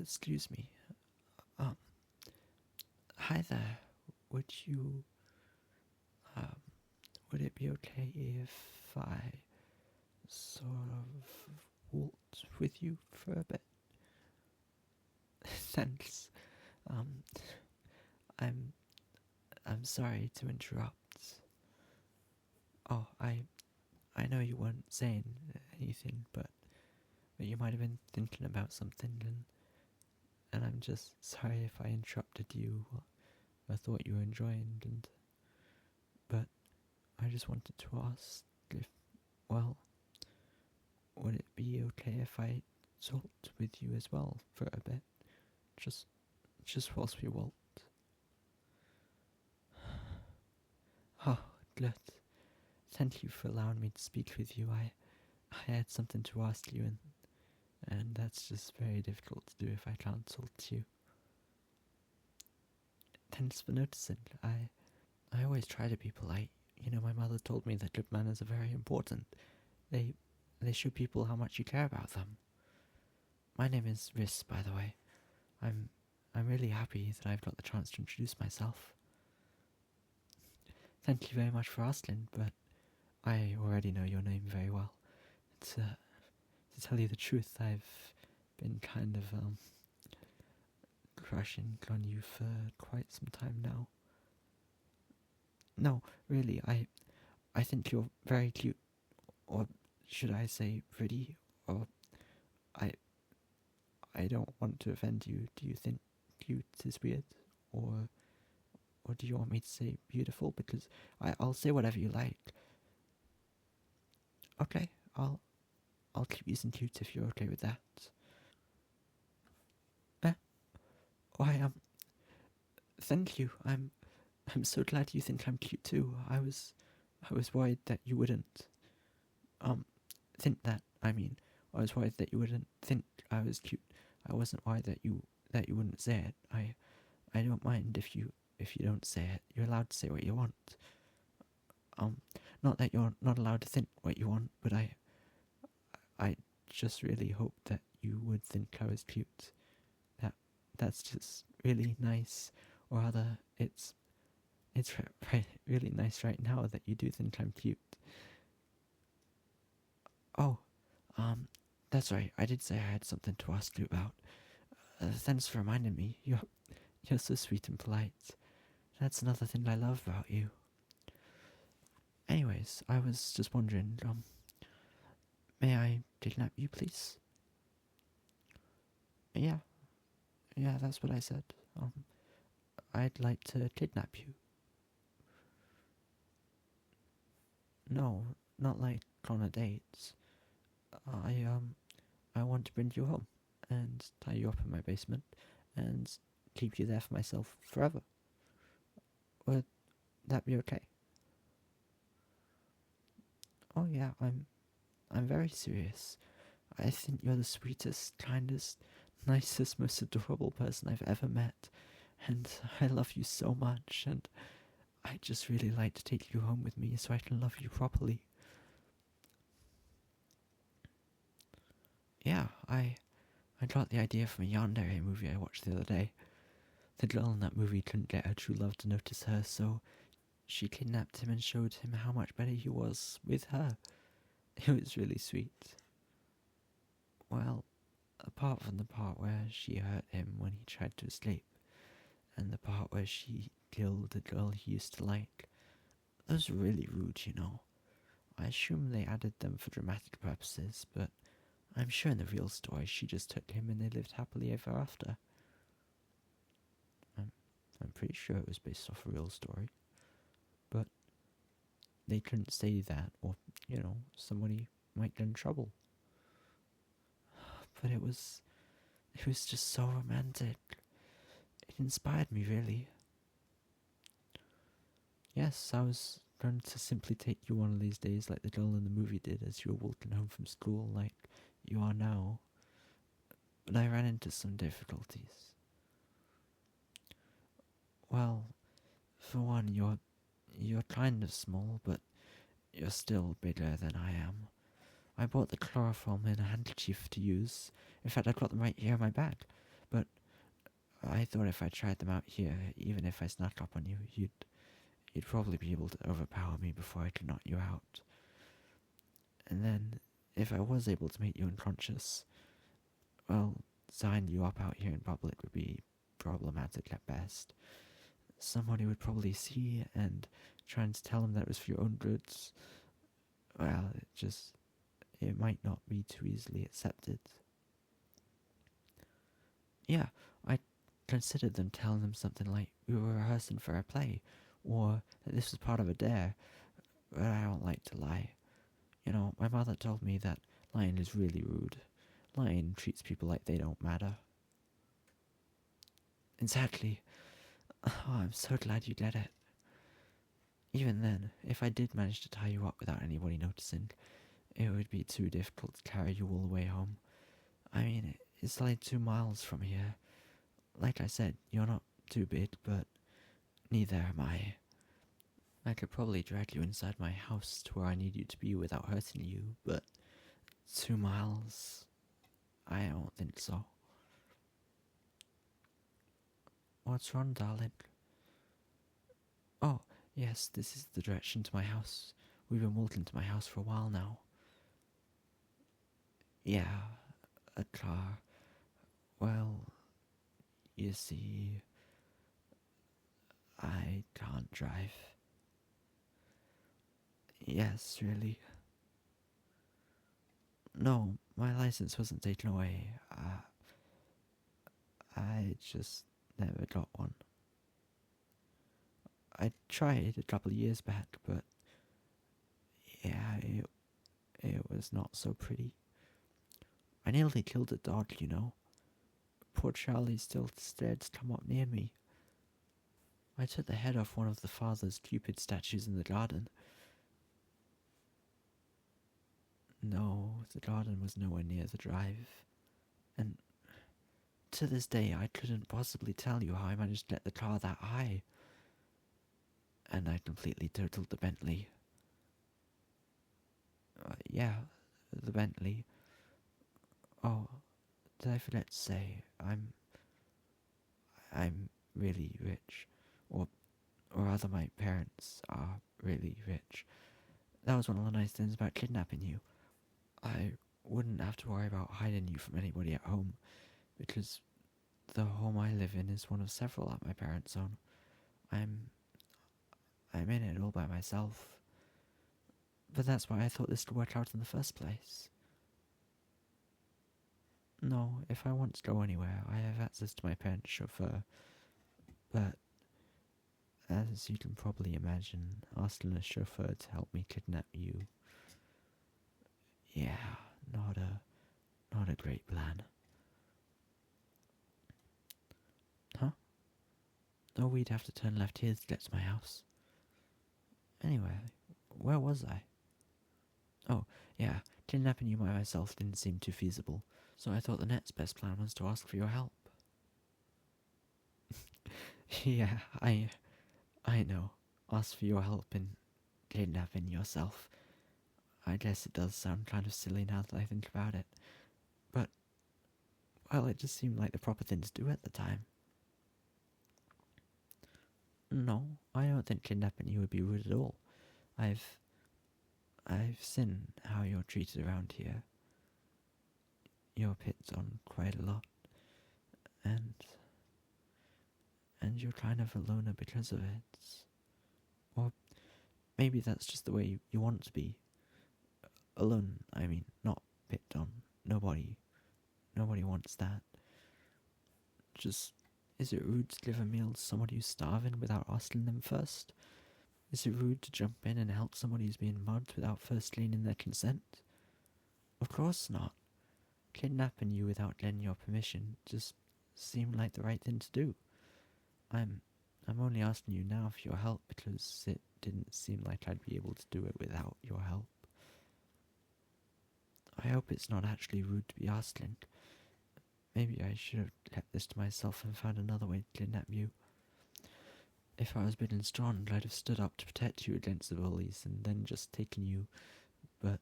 Excuse me. Um, Hi there. Would you, would it be okay if I sort of walked with you for a bit? Thanks. Um, I'm, I'm sorry to interrupt. Oh, I know you weren't saying anything, but you might have been thinking about something, and I'm just sorry if I interrupted you. I thought you were enjoying, but I just wanted to ask if, well, would it be okay if I talked with you as well for a bit? Just whilst we walked. Oh, good. Thank you for allowing me to speak with you. I had something to ask you, and that's just very difficult to do if I can't talk to you. Thanks for noticing. I always try to be polite. You know, my mother told me that good manners are very important. They show people how much you care about them. My name is Riss, by the way. I'm really happy that I've got the chance to introduce myself. Thank you very much for asking, but I already know your name very well. To tell you the truth, I've been kind of crushing on you for quite some time now. No, really, I think you're very cute, or should I say pretty, or I don't want to offend you. Do you think cute is weird, or do you want me to say beautiful? Because I'll say whatever you like. Okay, I'll keep using cute if you're okay with that. Why, thank you. I'm so glad you think I'm cute too. I was worried that you wouldn't, think that. I mean, I was worried that you wouldn't think I was cute. I wasn't worried that you wouldn't say it. I don't mind if you don't say it. You're allowed to say what you want. Not that you're not allowed to think what you want, but I just really hope that you would think I was cute. That's just really nice. Or rather, it's really nice right now that you do think I'm cute. Oh, that's right. I did say I had something to ask you about. Thanks for reminding me. You're so sweet and polite. That's another thing I love about you. Anyways, I was just wondering, may I kidnap you, please? Yeah, that's what I said. I'd like to kidnap you. No, not like on a date. I want to bring you home and tie you up in my basement and keep you there for myself forever. Would that be okay? Oh yeah, I'm very serious. I think you're the sweetest, kindest, nicest, most adorable person I've ever met, and I love you so much, and I'd just really like to take you home with me so I can love you properly. Yeah, I got the idea from a Yandere movie I watched the other day. The girl in that movie couldn't get her true love to notice her, so she kidnapped him and showed him how much better he was with her. It was really sweet. Well, apart from the part where she hurt him when he tried to escape, and the part where she killed the girl he used to like, those were really rude, you know. I assume they added them for dramatic purposes, but I'm sure in the real story she just took him and they lived happily ever after. I'm pretty sure it was based off a real story. But they couldn't say that, or, you know, somebody might get in trouble. But it was just so romantic. It inspired me, really. Yes, I was going to simply take you one of these days like the girl in the movie did as you were walking home from school like you are now. But I ran into some difficulties. Well, for one, you're kind of small, but you're still bigger than I am. I bought the chloroform in a handkerchief to use. In fact, I've got them right here in my bag. But I thought if I tried them out here, even if I snuck up on you, you'd probably be able to overpower me before I could knock you out. And then, if I was able to make you unconscious, well, signing you up out here in public would be problematic at best. Somebody would probably see and try and tell him that it was for your own goods. Well, it might not be too easily accepted. Yeah, I considered them telling them something like we were rehearsing for a play, or that this was part of a dare, but I don't like to lie. You know, my mother told me that lying is really rude. Lying treats people like they don't matter. Exactly. Oh, I'm so glad you get it. Even then, if I did manage to tie you up without anybody noticing, it would be too difficult to carry you all the way home. I mean, it's like 2 miles from here. Like I said, you're not too big, but neither am I. I could probably drag you inside my house to where I need you to be without hurting you, but 2 miles? I don't think so. What's wrong, darling? Oh, yes, this is the direction to my house. We've been walking to my house for a while now. Yeah, a car. Well, you see, I can't drive. Yes, really. No, my license wasn't taken away. I just never got one. I tried a couple of years back, but yeah, it was not so pretty. I nearly killed a dog, you know. Poor Charlie still dared to come up near me. I took the head off one of the father's Cupid statues in the garden. No, the garden was nowhere near the drive. And to this day, I couldn't possibly tell you how I managed to get the car that high. And I completely totaled the Bentley. Yeah, the Bentley. Oh, did I forget to say, I'm really rich. Or rather, my parents are really rich. That was one of the nice things about kidnapping you. I wouldn't have to worry about hiding you from anybody at home, because the home I live in is one of several that my parents own. I'm in it all by myself. But that's why I thought this would work out in the first place. No, if I want to go anywhere, I have access to my parents' chauffeur. But, as you can probably imagine, asking a chauffeur to help me kidnap you, yeah, not a great plan. Huh? Oh, we'd have to turn left here to get to my house. Anyway, where was I? Oh, yeah, kidnapping you by myself didn't seem too feasible, so I thought the next best plan was to ask for your help. Yeah, I know. Ask for your help in kidnapping yourself. I guess it does sound kind of silly now that I think about it. But, well, it just seemed like the proper thing to do at the time. No, I don't think kidnapping you would be rude at all. I've seen how you're treated around here. You're picked on quite a lot. And you're kind of a loner because of it. Or maybe that's just the way you want to be. Alone, I mean, not picked on. Nobody wants that. Just, is it rude to give a meal to somebody who's starving without asking them first? Is it rude to jump in and help somebody who's being mugged without first gaining their consent? Of course not. Kidnapping you without getting your permission just seemed like the right thing to do. I'm only asking you now for your help because it didn't seem like I'd be able to do it without your help. I hope it's not actually rude to be asking. Maybe I should have kept this to myself and found another way to kidnap you. If I was big and strong, I'd have stood up to protect you against the bullies and then just taken you. But,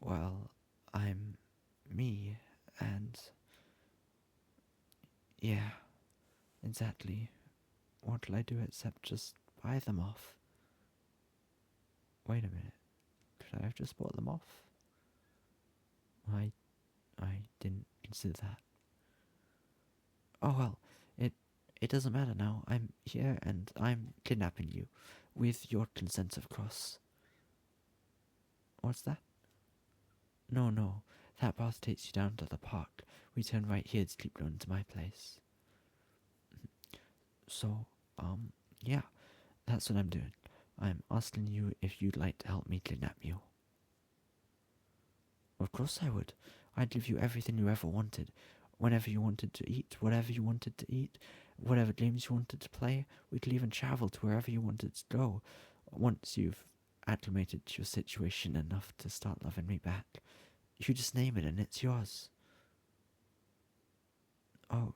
well, I'm me, and Yeah, exactly. What will I do except just buy them off? Wait a minute. Could I have just bought them off? I didn't consider that. Oh well, it doesn't matter now. I'm here and I'm kidnapping you. With your consent, of course. What's that? No, no. That path takes you down to the park. We turn right here to keep going to my place. So, yeah, that's what I'm doing. I'm asking you if you'd like to help me kidnap you. Of course I would. I'd give you everything you ever wanted. Whenever you wanted to eat, whatever you wanted to eat, whatever games you wanted to play. We could even travel to wherever you wanted to go. Once you've acclimated to your situation enough to start loving me back. You just name it and it's yours. Oh,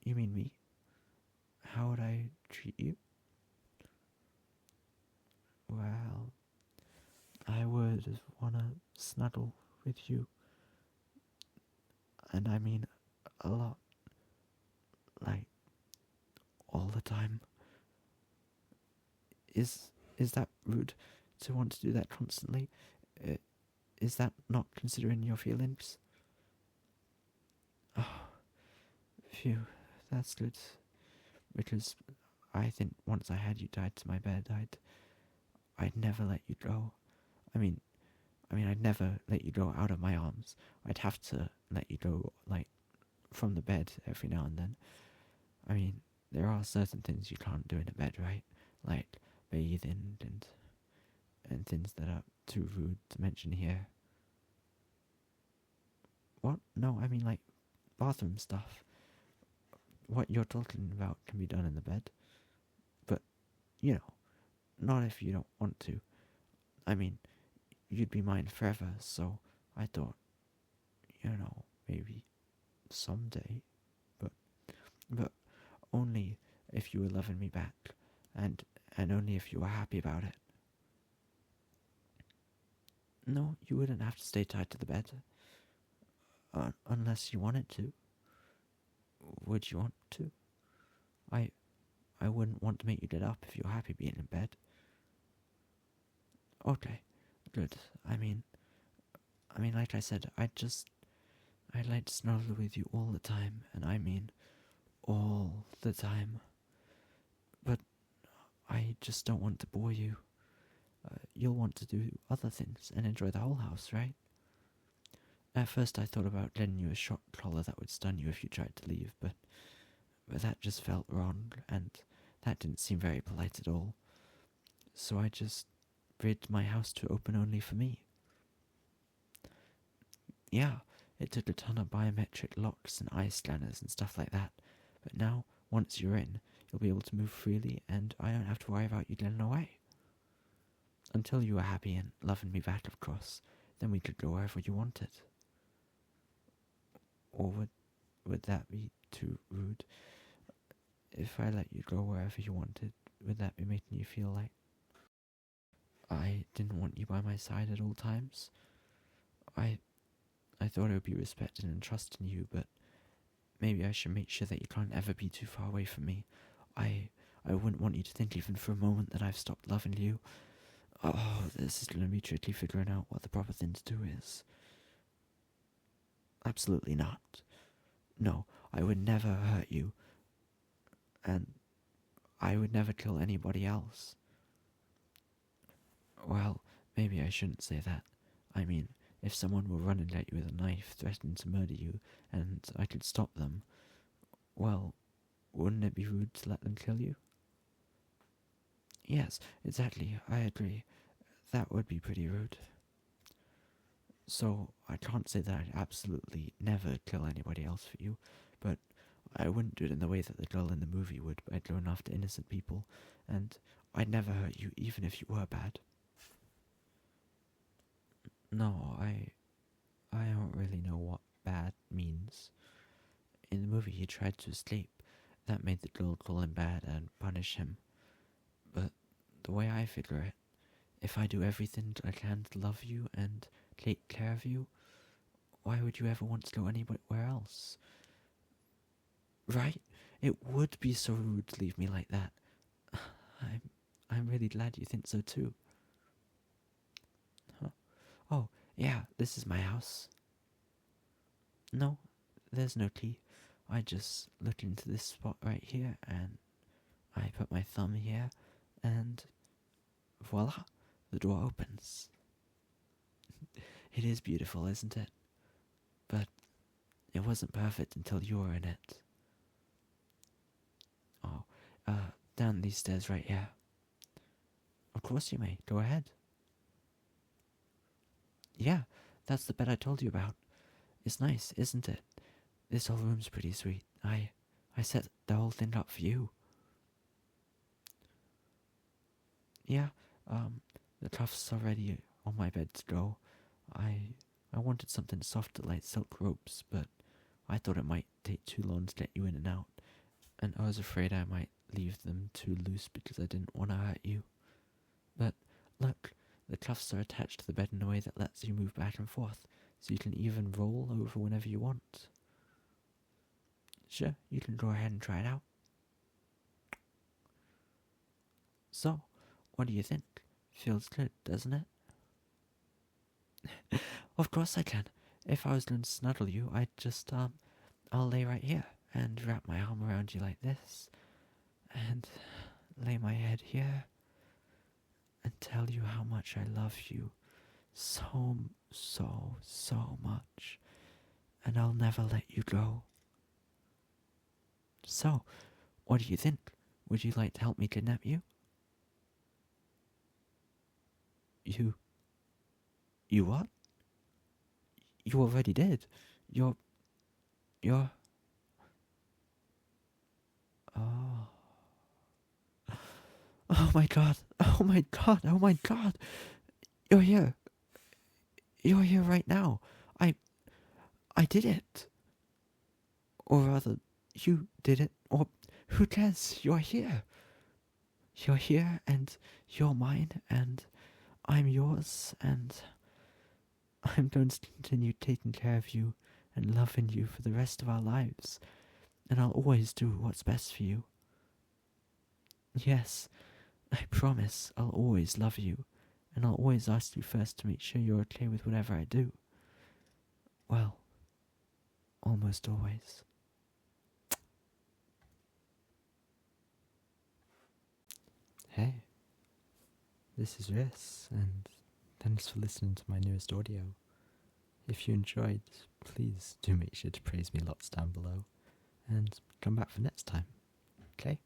you mean me? How would I treat you? Well, I would wanna snuggle with you. And I mean a lot. Like, all the time. Is that rude to want to do that constantly? Is that not considering your feelings? Oh, phew, that's good. Because I think once I had you tied to my bed, I'd never let you go. I mean, I'd never let you go out of my arms. I'd have to let you go, like, from the bed every now and then. I mean, there are certain things you can't do in a bed, right? Like bathing and things that are too rude to mention here. What? No, I mean, like, bathroom stuff. What you're talking about can be done in the bed. But, you know, not if you don't want to. I mean, you'd be mine forever, so I thought, maybe someday. But only if you were loving me back. And only if you were happy about it. No, you wouldn't have to stay tied to the bed. Unless you wanted to. Would you want to? I wouldn't want to make you get up if you're happy being in bed. Okay, good. I mean, like I said, I'd like to snuggle with you all the time, and I mean, all the time. But I just don't want to bore you. You'll want to do other things and enjoy the whole house, right? At first I thought about getting you a shock collar that would stun you if you tried to leave, but that just felt wrong, and that didn't seem very polite at all. So I just rigged my house to open only for me. Yeah, it took a ton of biometric locks and eye scanners and stuff like that, but now, once you're in, you'll be able to move freely, and I don't have to worry about you getting away. Until you were happy and loving me back, of course, then we could go wherever you wanted. Or would that be too rude? If I let you go wherever you wanted, would that be making you feel like I didn't want you by my side at all times? I thought I would be respected and trusting you, but maybe I should make sure that you can't ever be too far away from me. I wouldn't want you to think even for a moment that I've stopped loving you. Oh, this is going to be tricky figuring out what the proper thing to do is. Absolutely not. No, I would never hurt you. And I would never kill anybody else. Well, maybe I shouldn't say that. I mean, if someone were running at you with a knife, threatening to murder you, and I could stop them, well, wouldn't it be rude to let them kill you? Yes, exactly, I agree. That would be pretty rude. So, I can't say that I'd absolutely never kill anybody else for you, but I wouldn't do it in the way that the girl in the movie would by going after innocent people, and I'd never hurt you even if you were bad. No, I don't really know what bad means. In the movie he tried to escape. That made the girl call him bad and punish him. But the way I figure it, if I do everything I can to love you and take care of you, why would you ever want to go anywhere else? Right? It would be so rude to leave me like that. I'm really glad you think so too. Huh? Oh, yeah, this is my house. No, there's no key. I just look into this spot right here, and I put my thumb here, and voila, the door opens. It is beautiful, isn't it? But it wasn't perfect until you were in it. Oh, down these stairs right here. Of course you may. Go ahead. Yeah, that's the bed I told you about. It's nice, isn't it? This whole room's pretty sweet. I set the whole thing up for you. Yeah, the cuff's already on my bed to go. I wanted something softer like silk ropes, but I thought it might take too long to get you in and out, and I was afraid I might leave them too loose because I didn't want to hurt you. But look, the cuffs are attached to the bed in a way that lets you move back and forth, so you can even roll over whenever you want. Sure, you can go ahead and try it out. So, what do you think? Feels good, doesn't it? Of course I can. If I was going to snuggle you, I'd just, I'll lay right here and wrap my arm around you like this, and lay my head here, and tell you how much I love you so, so much, and I'll never let you go. So, what do you think? Would you like to help me kidnap you? You what? You already did. You're... Oh. Oh my god. Oh my god. Oh my god. You're here. You're here right now. I did it. Or rather, you did it. Or who cares? You're here. You're here, and you're mine, and I'm yours, and I'm going to continue taking care of you and loving you for the rest of our lives. And I'll always do what's best for you. Yes, I promise I'll always love you, and I'll always ask you first to make sure you're okay with whatever I do. Well, almost always. Hey, this is Riss, and thanks for listening to my newest audio. If you enjoyed, please do make sure to praise me lots down below, and come back for next time, okay?